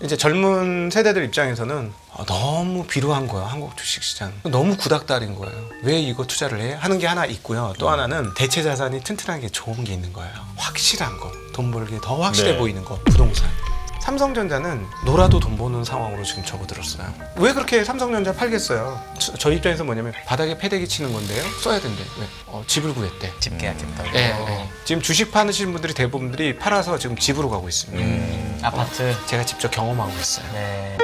이제 젊은 세대들 입장에서는 너무 비루한 거야. 한국 주식시장 너무 구닥다리인 거예요. 왜 이거 투자를 해? 하는 게 하나 있고요. 또 하나는 대체 자산이 튼튼한 게 좋은 게 있는 거예요. 확실한 거, 돈 벌기 더 확실해 네. 보이는 거, 부동산. 삼성전자는 놀아도 돈 버는 상황으로 지금 접어들었어요. 왜 그렇게 삼성전자 팔겠어요? 저 입장에서 뭐냐면 바닥에 패대기 치는 건데요. 써야 된대. 왜? 집을 구했대. 집 계약했다고. 예. 지금 주식 파시는 분들이 대부분들이 팔아서 지금 집으로 가고 있습니다. 아파트. 제가 직접 경험하고 있어요. 네.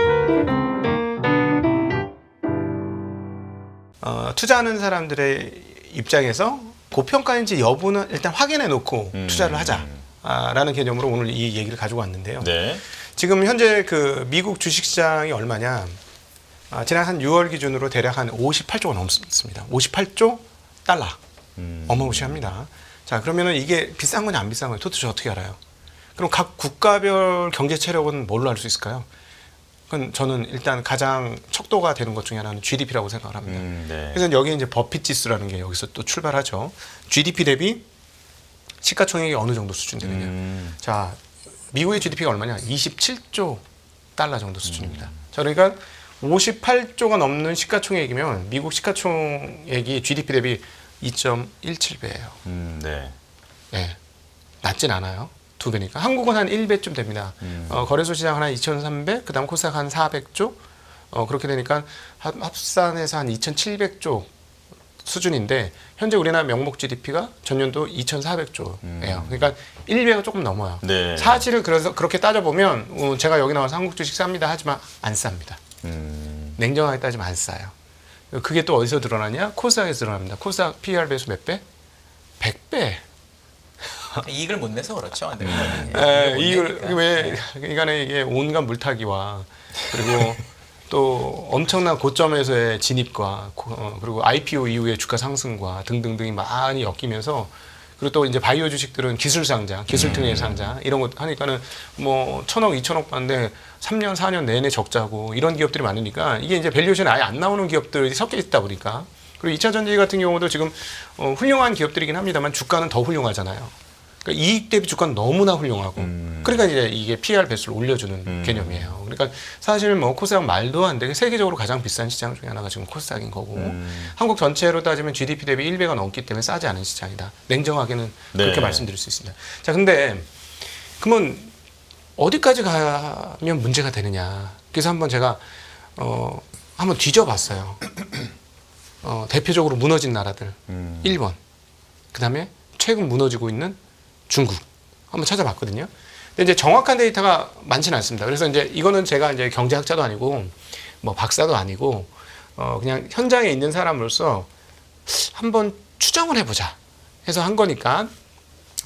투자하는 사람들의 입장에서 고평가인지 여부는 일단 확인해 놓고 투자를 하자라는 개념으로 오늘 이 얘기를 가지고 왔는데요. 네. 지금 현재 그 미국 주식시장이 얼마냐? 지난 한 6월 기준으로 대략 한 58조가 넘습니다. 58조 달러. 어마무시합니다. 자, 그러면은 이게 비싼 거냐 안 비싼 거냐 도대체 어떻게 알아요? 그럼 각 국가별 경제 체력은 뭘로 알 수 있을까요? 그건 저는 일단 가장 척도가 되는 것 중에 하나는 GDP라고 생각을 합니다. 네. 그래서 여기 이제 버핏 지수라는 게 여기서 또 출발하죠. GDP 대비 시가총액이 어느 정도 수준 되느냐. 자, 미국의 GDP가 얼마냐? 27조 달러 정도 수준입니다. 자, 그러니까 58조가 넘는 시가총액이면 미국 시가총액이 GDP 대비 2.17배예요. 네. 네. 낮진 않아요. 2배니까. 한국은 한 1배쯤 됩니다. 거래소 시장은 한 2,300, 그 다음 코스닥 한 400조. 그렇게 되니까 합산해서 한 2,700조 수준인데 현재 우리나라 명목 GDP가 전년도 2,400조예요. 그러니까 1배가 조금 넘어요. 네. 사실을 그래서 그렇게 따져보면 제가 여기 나와서 한국 주식 쌉니다 하지만 안 쌉니다. 냉정하게 따지면 안 싸요. 그게 또 어디서 드러나냐? 코스닥에서 드러납니다. 코스닥 PER 배수 몇 배? 100배. 이익을 못 내서 그렇죠. 이걸 왜 인간의 이게 온갖 물타기와 그리고 또 엄청난 고점에서의 진입과 그리고 IPO 이후의 주가 상승과 등등등이 많이 엮이면서 그리고 또 이제 바이오 주식들은 기술 상장, 기술 특례 상장 이런 거 하니까는 뭐 1,000억, 2,000억 받는데 3년, 4년 내내 적자고 이런 기업들이 많으니까 이게 이제 밸류에이션이 아예 안 나오는 기업들이 섞여 있다 보니까 그리고 2차 전지 같은 경우도 지금 훌륭한 기업들이긴 합니다만 주가는 더 훌륭하잖아요. 그러니까 이익 대비 주가는 너무나 훌륭하고 그러니까 이제 이게 PER 배수를 올려주는 개념이에요. 그러니까 사실 뭐 코스닥 말도 안 되게 세계적으로 가장 비싼 시장 중에 하나가 지금 코스닥인 거고 한국 전체로 따지면 GDP 대비 1배가 넘기 때문에 싸지 않은 시장이다. 냉정하게는 그렇게 네. 말씀드릴 수 있습니다. 자, 근데 그러면 어디까지 가면 문제가 되느냐? 그래서 한번 제가 한번 뒤져봤어요. 대표적으로 무너진 나라들 1번, 그 다음에 최근 무너지고 있는 중국 한번 찾아봤거든요. 근데 이제 정확한 데이터가 많지는 않습니다. 그래서 이제 이거는 제가 이제 경제학자도 아니고 뭐 박사도 아니고 그냥 현장에 있는 사람으로서 한번 추정을 해보자 해서 한 거니까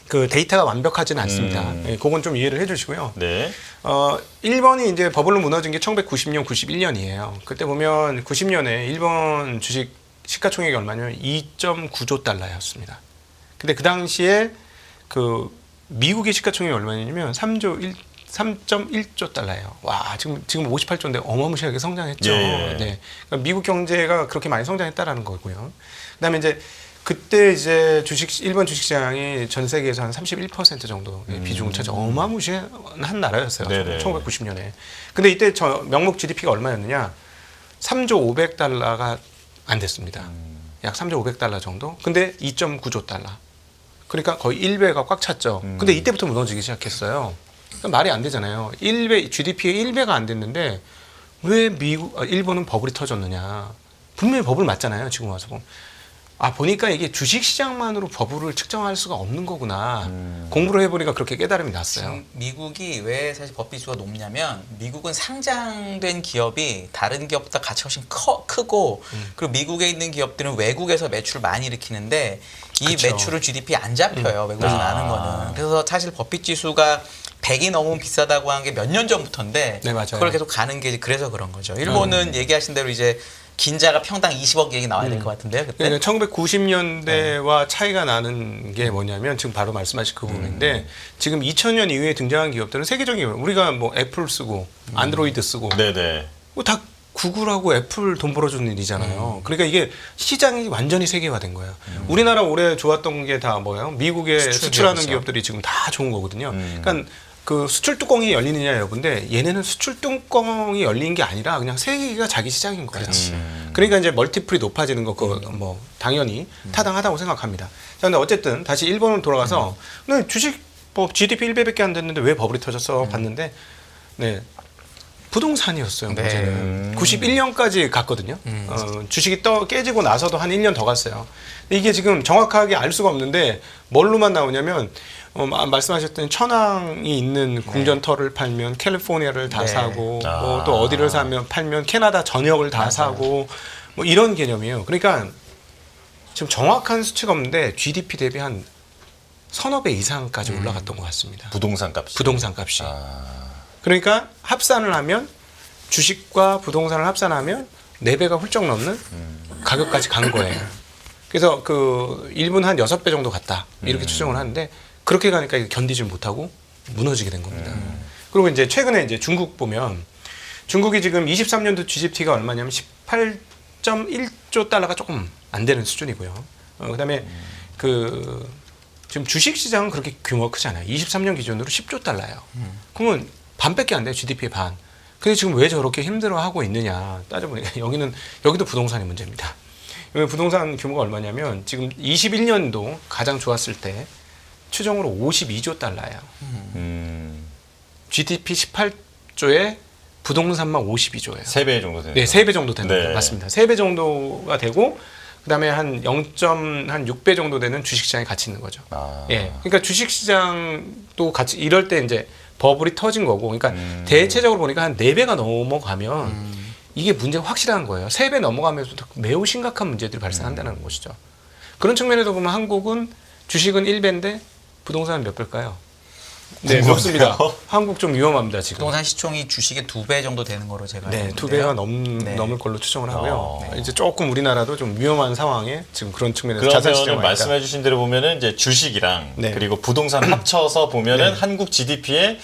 그 데이터가 완벽하지는 않습니다. 예, 그건 좀 이해를 해주시고요. 네. 1번이 이제 버블로 무너진 게 1990년, 91년이에요. 그때 보면 90년에 일본 주식 시가총액이 얼마냐면 2.9조 달러였습니다. 근데 그 당시에 그 미국의 시가총액이 얼마냐면 3.1조 달러예요. 와, 지금 58조인데 어마무시하게 성장했죠. 예. 네. 그러니까 미국 경제가 그렇게 많이 성장했다라는 거고요. 그다음에 이제 그때 이제 일본 주식시장이 전 세계에서 한 31% 정도 비중을 차지 어마무시한 나라였어요. 네네. 1990년에. 근데 이때 저 명목 GDP가 얼마였느냐? 3조 500달러가 안 됐습니다. 약 3조 500달러 정도. 근데 2.9조 달러. 그러니까 거의 1배가 꽉 찼죠. 근데 이때부터 무너지기 시작했어요. 그러니까 말이 안 되잖아요. GDP의 1배가 안 됐는데 왜 일본은 버블이 터졌느냐. 분명히 버블 맞잖아요. 지금 와서 보면. 보니까 이게 주식시장만으로 버블을 측정할 수가 없는 거구나. 공부를 해보니까 그렇게 깨달음이 났어요. 지금 미국이 왜 사실 법비수가 높냐면 미국은 상장된 기업이 다른 기업보다 가치가 훨씬 크고 그리고 미국에 있는 기업들은 외국에서 매출을 많이 일으키는데 이 그쵸. 매출을 GDP에 안 잡혀요. 외국에서 나는 거는. 그래서 사실 법비 지수가 100이 넘으면 비싸다고 한 게 몇 년 전부터인데 네, 맞아요. 그걸 계속 가는 게 그래서 그런 거죠. 일본은 얘기하신 대로 이제 긴자가 평당 20억 얘기 나와야 될 것 같은데요. 그때? 그러니까 1990년대와 차이가 나는 게 뭐냐면 지금 바로 말씀하신 그 부분인데 지금 2000년 이후에 등장한 기업들은 세계적인 기업, 우리가 뭐 애플 쓰고 안드로이드 쓰고 네네. 뭐 다 구글하고 애플 돈 벌어주는 일이잖아요. 그러니까 이게 시장이 완전히 세계화된 거예요. 우리나라 올해 좋았던 게 다 뭐예요? 미국에 수출하는 기업이죠. 기업들이 지금 다 좋은 거거든요. 그러니까 그 수출 뚜껑이 열리느냐 여부인데 얘네는 수출 뚜껑이 열린 게 아니라 그냥 세계가 자기 시장인 거예요. 그러니까 이제 멀티플이 높아지는 거 그거 뭐 당연히 타당하다고 생각합니다. 자, 근데 어쨌든 다시 일본으로 돌아가서 근데 주식 뭐 GDP 1배밖에 안 됐는데 왜 버블이 터졌어 봤는데 네. 부동산이었어요. 네. 문제는 91년까지 갔거든요. 주식이 깨지고 나서도 한 1년 더 갔어요. 근데 이게 지금 정확하게 알 수가 없는데 뭘로만 나오냐면 말씀하셨던 천왕이 있는 궁전터를 팔면 캘리포니아를 다 네. 사고 뭐 또 어디를 팔면 캐나다 전역을 다 사고 뭐 이런 개념이에요. 그러니까 지금 정확한 수치가 없는데 GDP 대비 한 서너 배 이상까지 올라갔던 것 같습니다. 부동산 값이. 부동산 값이. 그러니까 합산을 하면 주식과 부동산을 합산하면 4배가 훌쩍 넘는 가격까지 간 거예요. 그래서 그 1분 한 6배 정도 갔다. 이렇게 추정을 하는데 그렇게 가니까 이게 견디질 못하고 무너지게 된 겁니다. 그리고 이제 최근에 이제 중국 보면 중국이 지금 23년도 GDP가 얼마냐면 18.1조 달러가 조금 안 되는 수준이고요. 그다음에 그 지금 주식 시장은 그렇게 규모가 크지 않아요. 23년 기준으로 10조 달러예요. 그러면 반밖에 안 돼요. GDP의 반. 근데 지금 왜 저렇게 힘들어하고 있느냐 따져보니까 여기도 부동산이 문제입니다. 여기 부동산 규모가 얼마냐면 지금 21년도 가장 좋았을 때 추정으로 52조 달러예요. GDP 18조에 부동산만 52조예요. 3배 정도 되는. 네, 3배 정도 되는 네. 거예요. 맞습니다. 3배 정도가 되고 그다음에 한 0.6배 정도 되는 주식시장이 같이 있는 거죠. 예, 그러니까 주식시장도 같이 이럴 때 이제 버블이 터진 거고, 그러니까 대체적으로 보니까 한 4배가 넘어가면 이게 문제가 확실한 거예요. 3배 넘어가면서도 매우 심각한 문제들이 발생한다는 것이죠. 그런 측면에서 보면 한국은 주식은 1배인데 부동산은 몇 배일까요? 네, 그렇습니다. 한국 좀 위험합니다, 지금. 부동산 시총이 주식의 2배 정도 되는 거로 제가 알고 네, 있는데요. 2배가 네. 넘을 걸로 추정을 하고요. 이제 조금 우리나라도 좀 위험한 상황에 지금 그런 측면에서 그러면 자산시장 말씀해 주신 대로 보면은 이제 주식이랑 네. 그리고 부동산 합쳐서 보면은 네. 한국 GDP의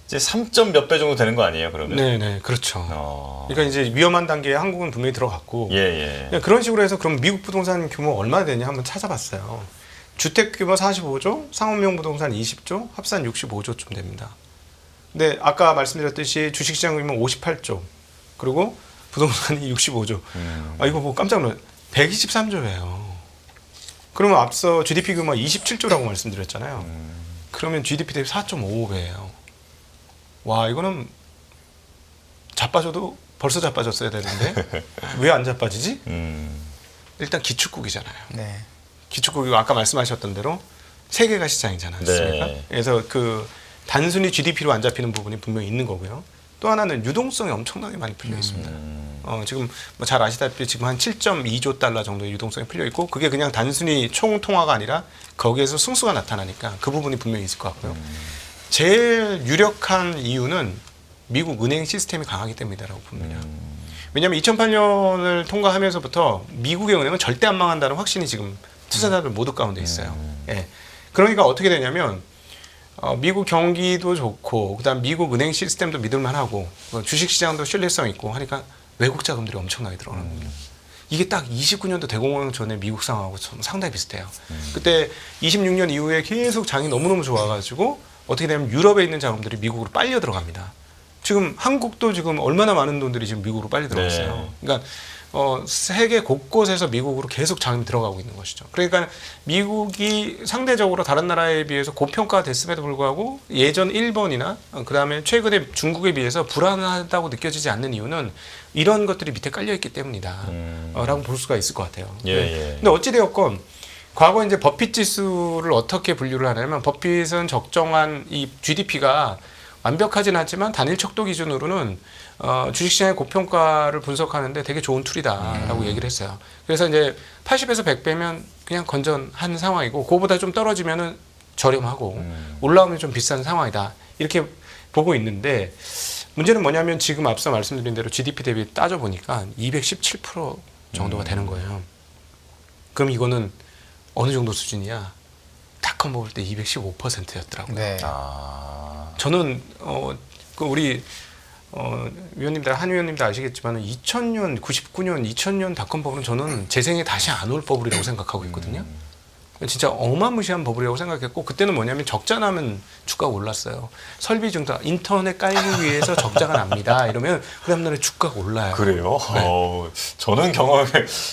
이제 3점 몇 배 정도 되는 거 아니에요, 그러면? 네, 그렇죠. 그러니까 이제 위험한 단계에 한국은 분명히 들어갔고 예. 그냥 그런 식으로 해서 그럼 미국 부동산 규모 얼마나 되냐 한번 찾아봤어요. 주택 규모 45조, 상업용 부동산 20조, 합산 65조쯤 됩니다. 근데 아까 말씀드렸듯이 주식시장 규모 58조, 그리고 부동산이 65조. 아 이거 보고 깜짝 놀랐어요. 123조예요. 그러면 앞서 GDP 규모가 27조라고 말씀드렸잖아요. 그러면 GDP 대비 4.55배예요. 와 이거는 자빠져도 벌써 자빠졌어야 되는데 왜 안 자빠지지? 일단 기축국이잖아요. 네. 기축국이 아까 말씀하셨던 대로 세계가 시장이잖아요. 네. 그래서 그 단순히 GDP로 안 잡히는 부분이 분명히 있는 거고요. 또 하나는 유동성이 엄청나게 많이 풀려 있습니다. 지금 뭐 잘 아시다시피 지금 한 7.2조 달러 정도의 유동성이 풀려 있고 그게 그냥 단순히 총 통화가 아니라 거기에서 승수가 나타나니까 그 부분이 분명히 있을 것 같고요. 제일 유력한 이유는 미국 은행 시스템이 강하기 때문이다라고 봅니다. 왜냐하면 2008년을 통과하면서부터 미국의 은행은 절대 안 망한다는 확신이 지금 투자자들 모두 가운데 있어요. 예. 그러니까 어떻게 되냐면 미국 경기도 좋고 그다음 미국 은행 시스템도 믿을만하고 주식시장도 신뢰성 있고 하니까 외국 자금들이 엄청나게 들어오는 겁니다. 이게 딱 29년도 대공황 전에 미국 상황하고 상당히 비슷해요. 그때 26년 이후에 계속 장이 너무너무 좋아가지고 어떻게 되면 유럽에 있는 자금들이 미국으로 빨려 들어갑니다. 지금 한국도 지금 얼마나 많은 돈들이 지금 미국으로 빨리 들어갔어요. 네. 그러니까 세계 곳곳에서 미국으로 계속 자금이 들어가고 있는 것이죠. 그러니까 미국이 상대적으로 다른 나라에 비해서 고평가됐음에도 불구하고 예전 일본이나 그다음에 최근에 중국에 비해서 불안하다고 느껴지지 않는 이유는 이런 것들이 밑에 깔려 있기 때문이다. 라고 볼 수가 있을 것 같아요. 예. 근데 어찌되었건 과거 이제 버핏 지수를 어떻게 분류를 하냐면 버핏은 적정한 이 GDP가 완벽하진 않지만 단일 척도 기준으로는 주식시장의 고평가를 분석하는데 되게 좋은 툴이다라고 얘기를 했어요. 그래서 이제 80에서 100배면 그냥 건전한 상황이고 그거보다 좀 떨어지면은 저렴하고 올라오면 좀 비싼 상황이다. 이렇게 보고 있는데 문제는 뭐냐면 지금 앞서 말씀드린 대로 GDP 대비 따져보니까 217% 정도가 되는 거예요. 그럼 이거는 어느 정도 수준이야? 닷컴 먹을 때 215%였더라고요. 네. 저는 그 우리 위원님들 한 위원님들 아시겠지만 2000년, 99년, 2000년 닷컴 버블은 저는 제 생에 다시 안 올 버블이라고 생각하고 있거든요. 진짜 어마무시한 버블이라고 생각했고 그때는 뭐냐면 적자 나면 주가가 올랐어요. 설비 증가 인터넷 깔기 위해서 적자가 납니다. 이러면 그 다음날에 주가가 올라요. 그래요? 네. 저는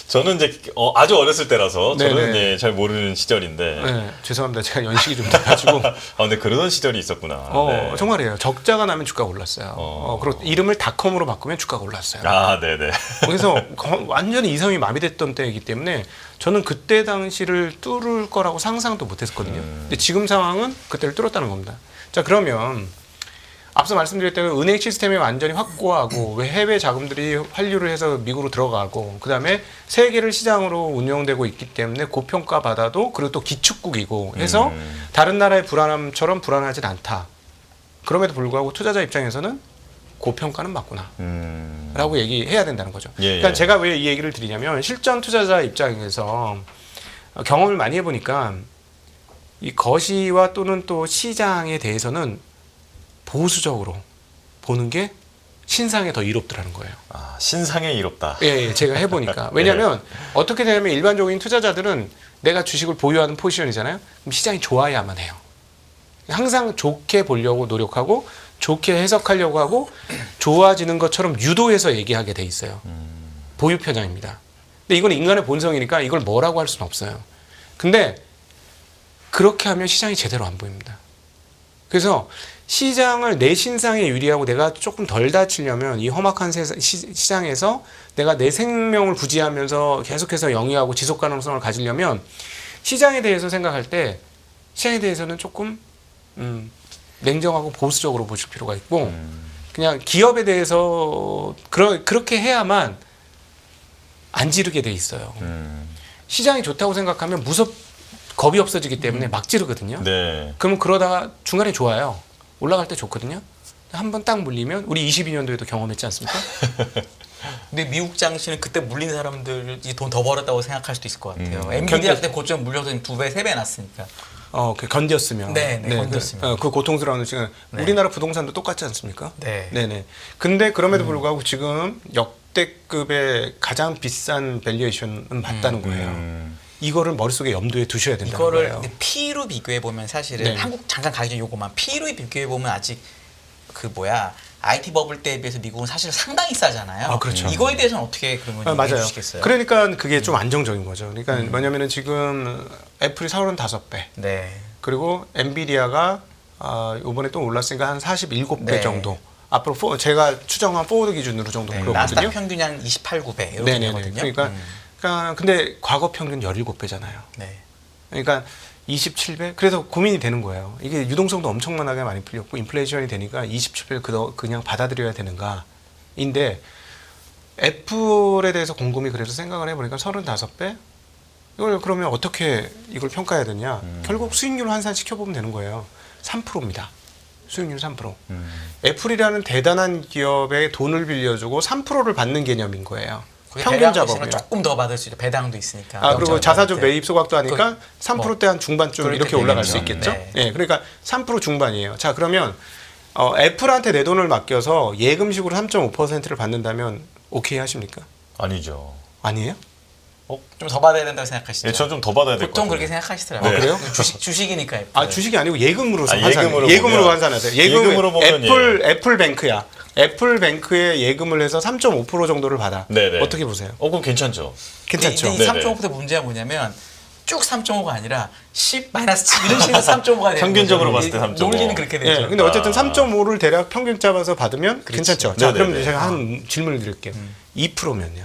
저는 이제 아주 어렸을 때라서 저는 네네. 예, 잘 모르는 시절인데. 네, 죄송합니다. 제가 연식이 좀 돼가지고 근데 그러던 시절이 있었구나. 네. 정말이에요. 적자가 나면 주가가 올랐어요. 그리고 이름을 닷컴으로 바꾸면 주가가 올랐어요. 네네. 그래서 완전히 이성이 마비됐던 때이기 때문에 저는 그때 당시를 뚫을 거라고 상상도 못했거든요. 근데 지금 상황은 그때를 뚫었다는 겁니다. 자, 그러면 앞서 말씀드렸다시피 은행 시스템이 완전히 확고하고 왜 해외 자금들이 환류를 해서 미국으로 들어가고 그다음에 세계를 시장으로 운영되고 있기 때문에 고평가 받아도 그리고 또 기축국이고 해서 다른 나라의 불안함처럼 불안하진 않다. 그럼에도 불구하고 투자자 입장에서는 고평가는 맞구나. 라고 얘기해야 된다는 거죠. 예, 그러니까 예. 제가 왜 이 얘기를 드리냐면 실전 투자자 입장에서 경험을 많이 해보니까 이 거시와 또는 또 시장에 대해서는 보수적으로 보는 게 신상에 더 이롭더라는 거예요. 신상에 이롭다. 예, 제가 해보니까. 왜냐하면 어떻게 되냐면 일반적인 투자자들은 내가 주식을 보유하는 포지션이잖아요. 그럼 시장이 좋아야만 해요. 항상 좋게 보려고 노력하고 좋게 해석하려고 하고 좋아지는 것처럼 유도해서 얘기하게 돼 있어요. 보유 편향입니다. 근데 이건 인간의 본성이니까 이걸 뭐라고 할 수는 없어요. 근데 그렇게 하면 시장이 제대로 안 보입니다. 그래서 시장을 내 신상에 유리하고 내가 조금 덜 다치려면 이 험악한 시장에서 내가 내 생명을 부지하면서 계속해서 영위하고 지속 가능성을 가지려면 시장에 대해서 생각할 때 시장에 대해서는 조금 냉정하고 보수적으로 보실 필요가 있고 그냥 기업에 대해서 그렇게 해야만 안 지르게 돼 있어요. 시장이 좋다고 생각하면 겁이 없어지기 때문에 막 지르거든요. 네. 그러면 그러다가 중간에 좋아요. 올라갈 때 좋거든요. 한번 딱 물리면 우리 22년도에도 경험했지 않습니까? 근데 미국 장시는 그때 물린 사람들이 돈 더 벌었다고 생각할 수도 있을 것 같아요. 엔비디아 때 고점 물려서 2배, 3배 났으니까. 그 견뎠으면. 네, 견뎠으면. 그 고통스러운 시간. 네. 우리나라 부동산도 똑같지 않습니까? 네. 네네. 근데 그럼에도 불구하고 지금 역대급의 가장 비싼 밸류에이션은 맞다는 거예요. 이거를 머릿속에 염두에 두셔야 된다는 이거를 거예요. P로 비교해 보면 사실은 네. 한국 잠깐 가기 전 요거만 P로 비교해 보면 아직 IT 버블 때에 비해서 미국은 사실 상당히 싸잖아요. 그렇죠. 이거에 대해서는 어떻게 그러면 얘기해 맞아요. 주시겠어요? 그러니까 그게 좀 안정적인 거죠. 그러니까 뭐냐면은 지금 애플이 35배, 네. 그리고 엔비디아가 이번에 또 올랐으니까 한 47배 네. 정도. 앞으로 제가 추정한 포워드 기준으로 정도 그렇거든요. 나스닥 평균이 한 28, 9배 이렇게 네네네. 되거든요. 그러니까 근데 과거 평균 17배잖아요. 네. 그러니까 27배? 그래서 고민이 되는 거예요. 이게 유동성도 엄청나게 많이 풀렸고 인플레이션이 되니까 27배를 그냥 받아들여야 되는가? 인데 애플에 대해서 곰곰이 그래서 생각을 해보니까 35배? 이걸 그러면 어떻게 이걸 평가해야 되냐? 결국 수익률 환산 시켜보면 되는 거예요. 3%입니다. 수익률 3%. 애플이라는 대단한 기업에 돈을 빌려주고 3%를 받는 개념인 거예요. 평균 작업이요. 조금 더 받을 수 있죠. 배당도 있으니까. 그리고 자사주 0.5%. 매입 소각도 하니까 3%대 한 중반쯤 그렇게 이렇게 올라갈 되겠죠. 수 있겠죠. 네. 예, 그러니까 3% 중반이에요. 자, 그러면 애플한테 내 돈을 맡겨서 예금식으로 3.5%를 받는다면 오케이 하십니까? 아니죠. 아니에요? 좀 더 받아야 된다고 생각하시죠? 예, 저는 좀 더 받아야 될 것 보통 같아요. 그렇게 생각하시더라고요. 네. 그래요? 주식이니까. 애플. 주식이 아니고 예금으로 예금으로 예금으로 보면- 환산하세요. 예금으로 보면 애플뱅크야. 애플뱅크에 예금을 해서 3.5% 정도를 받아. 네네. 어떻게 보세요? 그럼 괜찮죠. 괜찮죠? 근데 이 네네. 3.5% 문제가 뭐냐면 쭉 3.5가 아니라 10 마이너스 7 이런 식으로 3.5가 되는 평균적으로 거죠. 봤을 때 3.5. 논리는 그렇게 되죠. 예, 근데 어쨌든 3.5를 대략 평균 잡아서 받으면 그렇지. 괜찮죠. 자, 그럼 네네네. 제가 한 질문을 드릴게요. 2%면요?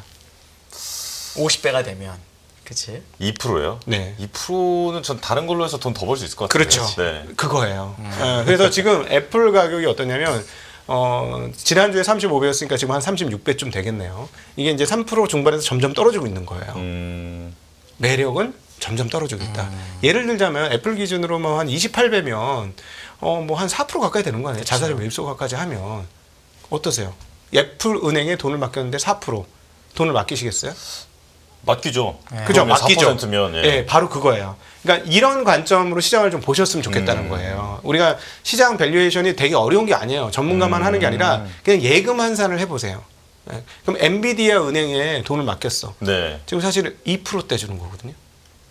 50배가 되면. 그치? 2%예요? 네. 2%는 전 다른 걸로 해서 돈 더 벌 수 있을 것 같아요. 그렇죠. 네. 그거예요. 그래서 지금 애플 가격이 어떠냐면 지난주에 35배였으니까 지금 한 36배쯤 되겠네요. 이게 이제 3% 중반에서 점점 떨어지고 있는 거예요. 매력은 점점 떨어지고 있다. 예를 들자면 애플 기준으로 뭐 한 28배면 뭐 한 4% 가까이 되는 거 아니에요? 자사주 매입 소각까지 하면 어떠세요? 애플 은행에 돈을 맡겼는데 4% 돈을 맡기시겠어요? 맡기죠. 그죠? 그러면 맡기죠. 4%면 예, 바로 그거예요. 그러니까 이런 관점으로 시장을 좀 보셨으면 좋겠다는 거예요. 우리가 시장 밸류에이션이 되게 어려운 게 아니에요. 전문가만 하는 게 아니라 그냥 예금 환산을 해보세요. 그럼 엔비디아 은행에 돈을 맡겼어. 네. 지금 사실 2%대 주는 거거든요.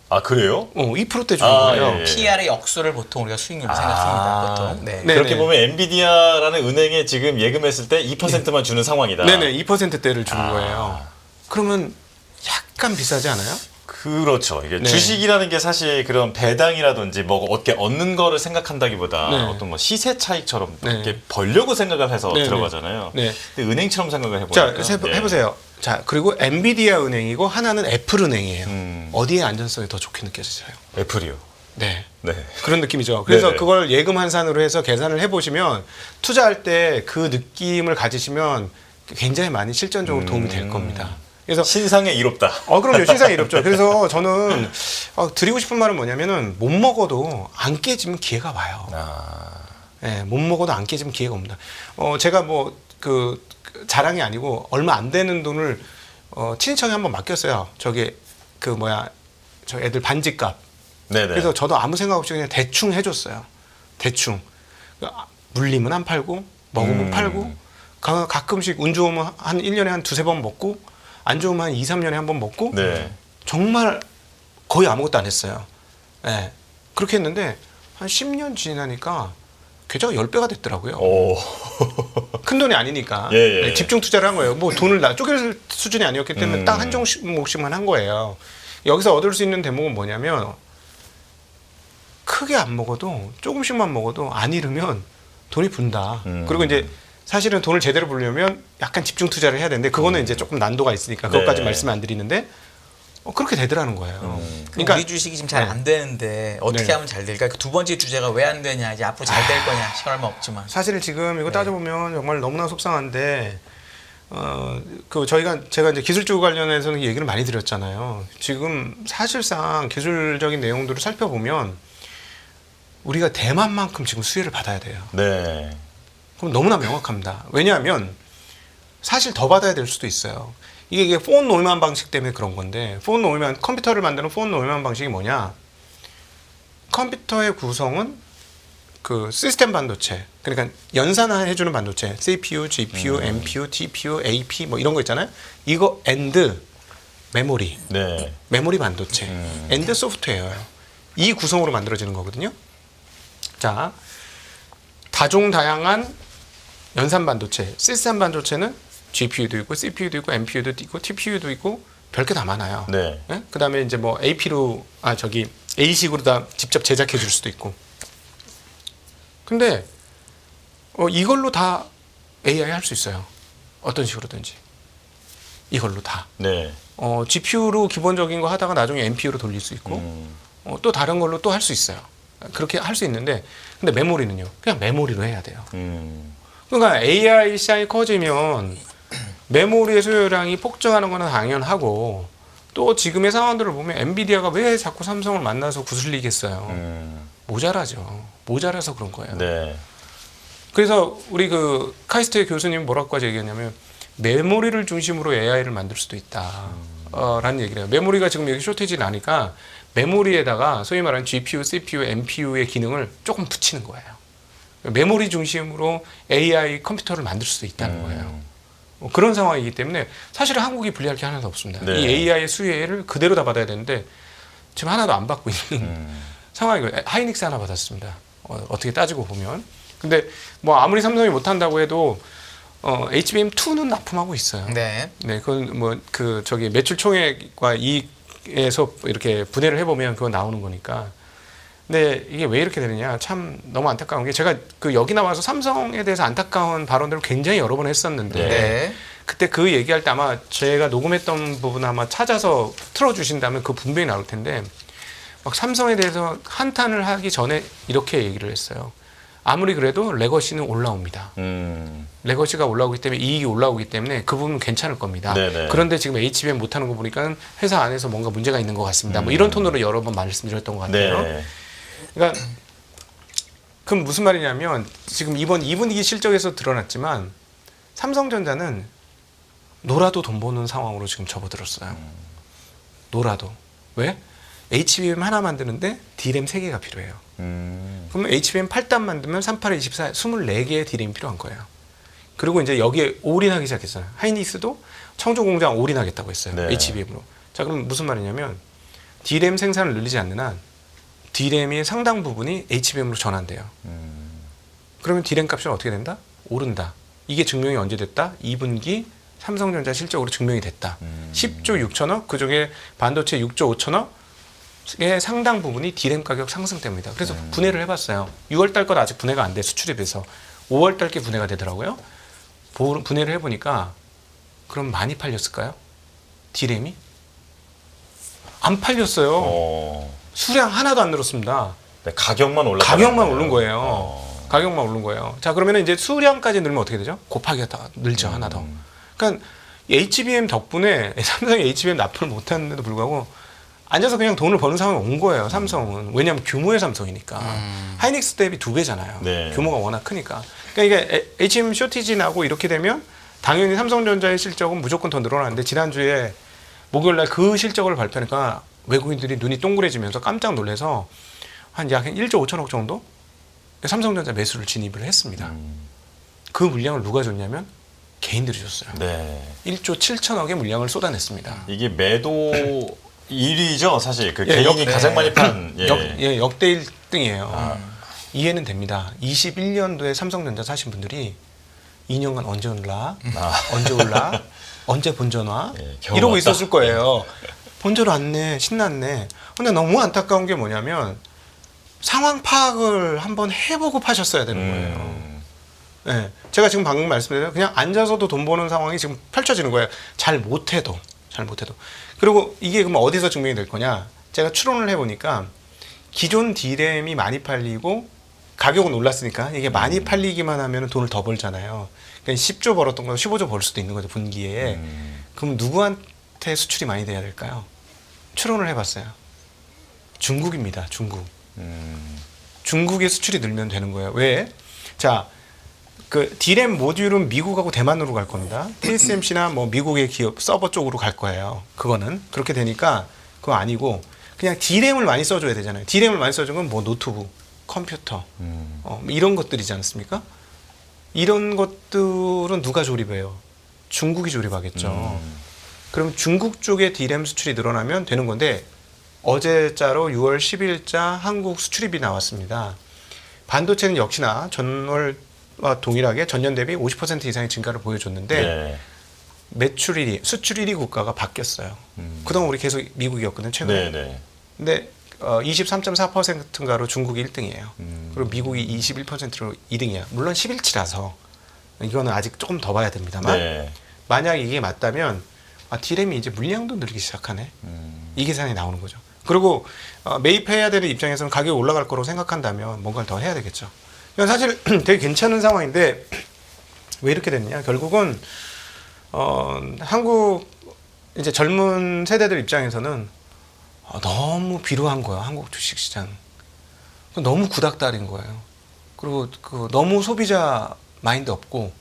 아 그래요? 2%대 주는 아, 거예요. 예. PR의 역수를 보통 우리가 수익률로 생각합니다. 보통. 네. 네. 그렇게 네네. 보면 엔비디아라는 은행에 지금 예금했을 때 2%만 주는 상황이다. 네네, 2%대를 주는 거예요. 그러면 약간 비싸지 않아요? 그렇죠. 이게 네. 주식이라는 게 사실 그런 배당이라든지 뭐 어떻게 얻는 거를 생각한다기보다 네. 어떤 뭐 시세 차익처럼 네. 이렇게 벌려고 생각을 해서 네, 들어가잖아요. 네. 근데 은행처럼 생각을 자, 해보니까 해보세요. 자, 그리고 엔비디아 은행이고 하나는 애플 은행이에요. 예. 어디에 안전성이 더 좋게 느껴지세요? 애플이요. 네. 네. 그런 느낌이죠. 그래서 네네. 그걸 예금 환산으로 해서 계산을 해보시면 투자할 때 그 느낌을 가지시면 굉장히 많이 실전적으로 도움이 될 겁니다. 그래서 신상에 이롭다. 그럼요. 신상이 이롭죠. 그래서 저는 드리고 싶은 말은 뭐냐면은 못 먹어도 안 깨지면 기회가 와요. 예, 못 먹어도 안 깨지면 기회가 옵니다. 제가 뭐 그 자랑이 아니고 얼마 안 되는 돈을 친인척에 한번 맡겼어요. 저기 그 뭐야 저 애들 반지값. 네네. 그래서 저도 아무 생각 없이 그냥 대충 해줬어요. 대충. 물리면 안 팔고 먹으면 팔고 가끔씩 운 좋으면 한 1년에 한 2-3번 먹고 안 좋으면 한 2-3년에 한 번 먹고 네. 정말 거의 아무것도 안 했어요. 예. 그렇게 했는데 한 10년 지나니까 계좌가 10배가 됐더라고요. 오. 큰 돈이 아니니까 예, 예. 네, 집중 투자를 한 거예요. 뭐 돈을 다 쪼갤 수준이 아니었기 때문에 딱 한 음. 종목씩만 한 거예요. 여기서 얻을 수 있는 대목은 뭐냐면 크게 안 먹어도 조금씩만 먹어도 안 잃으면 돈이 분다. 그리고 이제 사실은 돈을 제대로 벌려면 약간 집중 투자를 해야 되는데 그거는 이제 조금 난도가 있으니까 그것까지 네. 말씀 안 드리는데 그렇게 되더라는 거예요. 그러니까 우리 주식이 지금 잘 안 되는데 어떻게 네. 하면 잘 될까? 그 두 번째 주제가 왜 안 되냐, 이제 앞으로 잘 될 거냐, 시간얼마 없지만. 사실 지금 네. 이거 따져보면 정말 너무나 속상한데 제가 이제 기술 쪽 관련해서는 얘기를 많이 드렸잖아요. 지금 사실상 기술적인 내용들을 살펴보면 우리가 대만만큼 지금 수혜를 받아야 돼요. 네. 그럼 너무나 명확합니다. 왜냐하면 사실 더 받아야 될 수도 있어요. 이게 폰 노이만 방식 때문에 그런 건데 컴퓨터를 만드는 폰 노이만 방식이 뭐냐? 컴퓨터의 구성은 그 시스템 반도체, 그러니까 연산해주는 반도체, CPU, GPU, NPU, TPU, AP 뭐 이런 거 있잖아요. 이거 and 메모리, 네. 메모리 반도체, and 소프트웨어예요. 이 구성으로 만들어지는 거거든요. 자, 다종다양한 연산 반도체, 시스템 반도체는 GPU도 있고, CPU도 있고, NPU도 있고, TPU도 있고, 별게 다 많아요. 네. 예? 그다음에 이제 뭐 A식으로 다 직접 제작해 줄 수도 있고. 근데 이걸로 다 AI 할 수 있어요. 어떤 식으로든지. 이걸로 다. 네. GPU로 기본적인 거 하다가 나중에 NPU로 돌릴 수 있고, 또 다른 걸로 또 할 수 있어요. 그렇게 할 수 있는데, 근데 메모리는요. 그냥 메모리로 해야 돼요. 그러니까 AI 시장이 커지면 메모리의 수요량이 폭증하는 건 당연하고, 또 지금의 상황들을 보면 엔비디아가 왜 자꾸 삼성을 만나서 구슬리겠어요. 모자라죠. 모자라서 그런 거예요. 네. 그래서 우리 그 카이스트의 교수님 뭐라고 얘기했냐면 메모리를 중심으로 AI를 만들 수도 있다. 라는 얘기를 해요. 메모리가 지금 여기 쇼티지 나니까 메모리에다가 소위 말하는 GPU, CPU, NPU의 기능을 조금 붙이는 거예요. 메모리 중심으로 AI 컴퓨터를 만들 수도 있다는 거예요. 그런 상황이기 때문에 사실은 한국이 불리할 게 하나도 없습니다. 네. 이 AI의 수혜를 그대로 다 받아야 되는데 지금 하나도 안 받고 있는 상황이고요. 하이닉스 하나 받았습니다. 어떻게 따지고 보면. 근데 뭐 아무리 삼성이 못한다고 해도 HBM2는 납품하고 있어요. 네. 네, 그건 뭐 그 저기 매출 총액과 이익에서 이렇게 분해를 해보면 그거 나오는 거니까. 근데 이게 왜 이렇게 되느냐 참 너무 안타까운 게 제가 그 여기 나와서 삼성에 대해서 안타까운 발언들을 굉장히 여러 번 했었는데 네. 그때 그 얘기할 때 아마 제가 녹음했던 부분 아마 찾아서 틀어주신다면 그 분명히 나올 텐데 막 삼성에 대해서 한탄을 하기 전에 이렇게 얘기를 했어요. 아무리 그래도 레거시는 올라옵니다. 레거시가 올라오기 때문에 이익이 올라오기 때문에 그 부분은 괜찮을 겁니다. 네네. 그런데 지금 HBM 못하는 거 보니까 회사 안에서 뭔가 문제가 있는 것 같습니다. 뭐 이런 톤으로 여러 번 말씀드렸던 것 같아요. 네. 그러니까 그럼 무슨 말이냐면 지금 이번 2분기 실적에서 드러났지만 삼성전자는 놀아도 돈 버는 상황으로 지금 접어들었어요. 놀아도. 왜? HBM 하나 만드는데 D램 3개가 필요해요. 그러면 HBM 8단 만들면 38에 24, 24개의 D램이 필요한 거예요. 그리고 이제 여기에 올인하기 시작했잖아요. 하이닉스도 청주 공장 올인하겠다고 했어요. 네. HBM으로. 자, 그럼 무슨 말이냐면 D램 생산을 늘리지 않는 한 D램의 상당 부분이 HBM으로 전환돼요. 그러면 D램 값이 어떻게 된다? 오른다. 이게 증명이 언제 됐다? 2분기 삼성전자 실적으로 증명이 됐다. 10조 6천억, 그중에 반도체 6조 5천억의 상당 부분이 D램 가격 상승 때문이다. 그래서 분해를 해봤어요. 6월 달 건 아직 분해가 안 돼, 수출에 비해서. 5월 달께 분해가 되더라고요. 분해를 해보니까 그럼 많이 팔렸을까요? D램이? 안 팔렸어요. 수량 하나도 안 늘었습니다. 네, 가격만 올라. 가격만 오른 거예요. 가격만 오른 거예요. 자, 그러면 이제 수량까지 늘면 어떻게 되죠? 곱하기가 더 늘죠, 하나 더. 그러니까 HBM 덕분에 삼성이 HBM 납품을 못하는데도 불구하고 앉아서 그냥 돈을 버는 상황이 온 거예요, 삼성은. 왜냐하면 규모의 삼성이니까. 하이닉스 대비 2배잖아요. 네. 규모가 워낙 크니까. 그러니까 이게 HBM 쇼티지 나고 이렇게 되면 당연히 삼성전자의 실적은 무조건 더 늘어나는데 지난주에 목요일날 그 실적을 발표하니까 외국인들이 눈이 동그래지면서 깜짝 놀라서 한 약 1조 5천억 정도 삼성전자 매수를 진입을 했습니다. 그 물량을 누가 줬냐면 개인들이 줬어요. 네. 1조 7천억의 물량을 쏟아냈습니다. 이게 매도 1위죠, 사실. 그 예, 개인이 가장 많이 판. 예. 역대 1등이에요. 이해는 됩니다. 21년도에 삼성전자 사신 분들이 2년간 언제 올라? 언제 올라? 언제 본전화? 예, 겨우 이러고 왔다. 있었을 거예요. 본전 왔네, 신났네. 근데 너무 안타까운 게 뭐냐면 상황 파악을 한번 해보고 파셨어야 되는 거예요. 네, 제가 지금 방금 말씀드린 그냥 앉아서도 돈 버는 상황이 지금 펼쳐지는 거예요. 잘 못해도. 그리고 이게 그럼 어디서 증명이 될 거냐? 제가 추론을 해보니까 기존 D램이 많이 팔리고 가격은 올랐으니까 이게 많이 팔리기만 하면 돈을 더 벌잖아요. 그러니까 10조 벌었던 거 15조 벌 수도 있는 거죠, 분기에. 그럼 누구한테 수출이 많이 돼야 될까요? 추론을 해봤어요. 중국입니다, 중국. 중국의 수출이 늘면 되는 거예요. 왜? 자, 그 D램 모듈은 미국하고 대만으로 갈 겁니다. TSMC나 뭐 미국의 기업 서버 쪽으로 갈 거예요. 그거는 그렇게 되니까 그거 아니고 그냥 D램을 많이 써줘야 되잖아요. D램을 많이 써준 건 뭐 노트북, 컴퓨터 이런 것들이지 않습니까? 이런 것들은 누가 조립해요? 중국이 조립하겠죠. 그럼 중국 쪽에 D램 수출이 늘어나면 되는 건데 어제자로 6월 10일자 한국 수출입이 나왔습니다. 반도체는 역시나 전월과 동일하게 전년 대비 50% 이상의 증가를 보여줬는데 네. 매출 1위, 수출 1위 국가가 바뀌었어요. 그동안 우리 계속 미국이었거든요, 최근에. 네. 근데 23.4%인가로 중국이 1등이에요. 그리고 미국이 21%로 2등이야. 물론 10일치라서 이거는 아직 조금 더 봐야 됩니다만 네. 만약 이게 맞다면 D램이 이제 물량도 늘기 시작하네. 이 계산이 나오는 거죠. 그리고 매입해야 되는 입장에서는 가격이 올라갈 거라고 생각한다면 뭔가를 더 해야 되겠죠. 사실 되게 괜찮은 상황인데 왜 이렇게 됐냐? 결국은 한국 이제 젊은 세대들 입장에서는 너무 비루한 거야, 한국 주식시장. 너무 구닥다리인 거예요. 그리고 너무 소비자 마인드 없고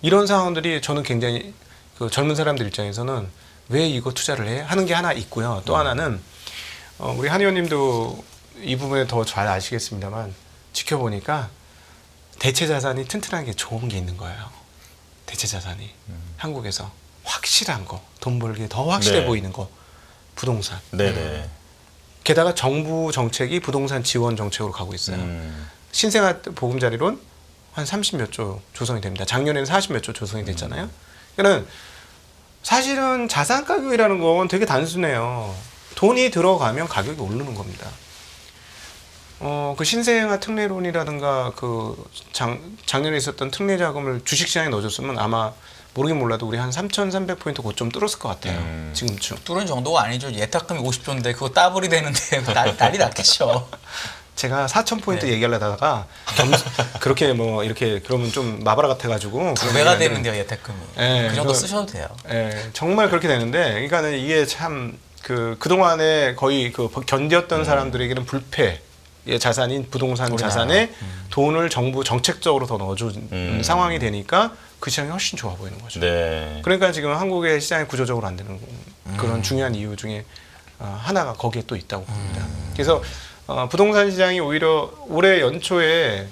이런 상황들이 저는 굉장히 그 젊은 사람들 입장에서는 왜 이거 투자를 해? 하는 게 하나 있고요. 또 하나는 우리 한 의원님도 이 부분에 더 잘 아시겠습니다만 지켜보니까 대체 자산이 튼튼한 게 좋은 게 있는 거예요. 대체 자산이 한국에서 확실한 거, 돈 벌기에 더 확실해 네. 보이는 거, 부동산. 네네. 게다가 정부 정책이 부동산 지원 정책으로 가고 있어요. 신생아 보금자리론 한 30몇 조 조성이 됩니다. 작년에는 40몇 조 조성이 됐잖아요. 그러니까 사실은 자산 가격이라는 건 되게 단순해요. 돈이 들어가면 가격이 오르는 겁니다. 그 신생아 특례론이라든가 작년에 있었던 특례 자금을 주식시장에 넣어줬으면 아마 모르긴 몰라도 우리 한 3,300포인트 고점 뚫었을 것 같아요. 지금쯤. 뚫은 정도가 아니죠. 예탁금이 50조인데 그거 따블이 되는데 난리 났겠죠. 제가 4,000포인트 네. 얘기하려다가 그렇게 뭐 이렇게 그러면 좀 마바라 같아가지고 두 배가 되는데요, 예탁금이. 네, 그 정도 쓰셔도 돼요. 예, 정말 그렇게 되는데, 그러니까는 이게 참 그동안에 거의 견뎠던 사람들에게는 불패의 자산인 부동산 우리나라. 자산에 돈을 정부 정책적으로 더 넣어준 상황이 되니까 그 시장이 훨씬 좋아 보이는 거죠. 네. 그러니까 지금 한국의 시장이 구조적으로 안 되는 그런 중요한 이유 중에 하나가 거기에 또 있다고 봅니다. 그래서 부동산 시장이 오히려 올해 연초에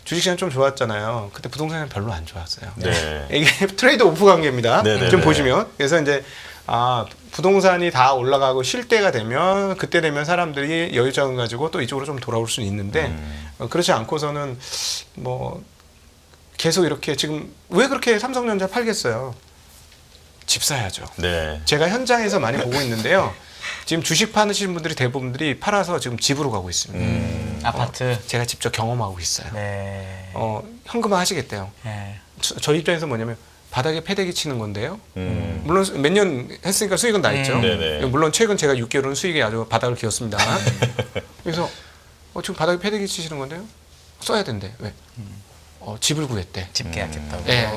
주식시장 좀 좋았잖아요. 그때 부동산이 별로 안 좋았어요. 네. 이게 트레이드 오프 관계입니다. 네네네. 좀 보시면. 그래서 이제 부동산이 다 올라가고 쉴 때가 되면 그때 되면 사람들이 여유자금 가지고 또 이쪽으로 좀 돌아올 수는 있는데 그렇지 않고서는 뭐 계속 이렇게 지금 왜 그렇게 삼성전자 팔겠어요? 집 사야죠. 네. 제가 현장에서 많이 보고 있는데요. 지금 주식 파시는 분들이 대부분들이 팔아서 지금 집으로 가고 있습니다. 아파트. 제가 직접 경험하고 있어요. 네. 현금화 하시겠대요. 네. 저희 입장에서 뭐냐면 바닥에 패대기 치는 건데요. 물론 몇 년 했으니까 수익은 나 있죠. 네네. 물론 최근 제가 6개월은 수익이 아주 바닥을 기었습니다. 그래서 지금 바닥에 패대기 치시는 건데요. 써야 된대. 왜? 집을 구했대. 집 계약했다고. 예.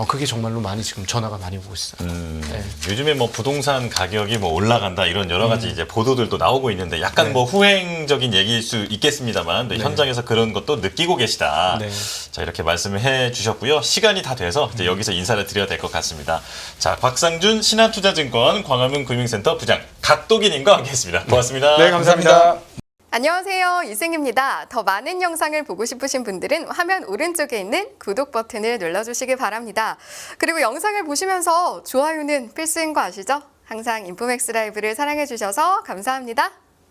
그게 정말로 많이 지금 전화가 많이 오고 있어요. 네. 요즘에 뭐 부동산 가격이 뭐 올라간다 이런 여러 가지 이제 보도들도 나오고 있는데 약간 네. 뭐 후행적인 얘기일 수 있겠습니다만 네, 네. 현장에서 그런 것도 느끼고 계시다. 네. 자, 이렇게 말씀을 해 주셨고요. 시간이 다 돼서 이제 여기서 인사를 드려야 될 것 같습니다. 자, 곽상준 신한투자증권 광화문 금융센터 부장 각도기님과 함께했습니다. 고맙습니다. 네, 감사합니다. 안녕하세요. 이승입니다. 더 많은 영상을 보고 싶으신 분들은 화면 오른쪽에 있는 구독 버튼을 눌러주시기 바랍니다. 그리고 영상을 보시면서 좋아요는 필수인 거 아시죠? 항상 인포맥스 라이브를 사랑해주셔서 감사합니다.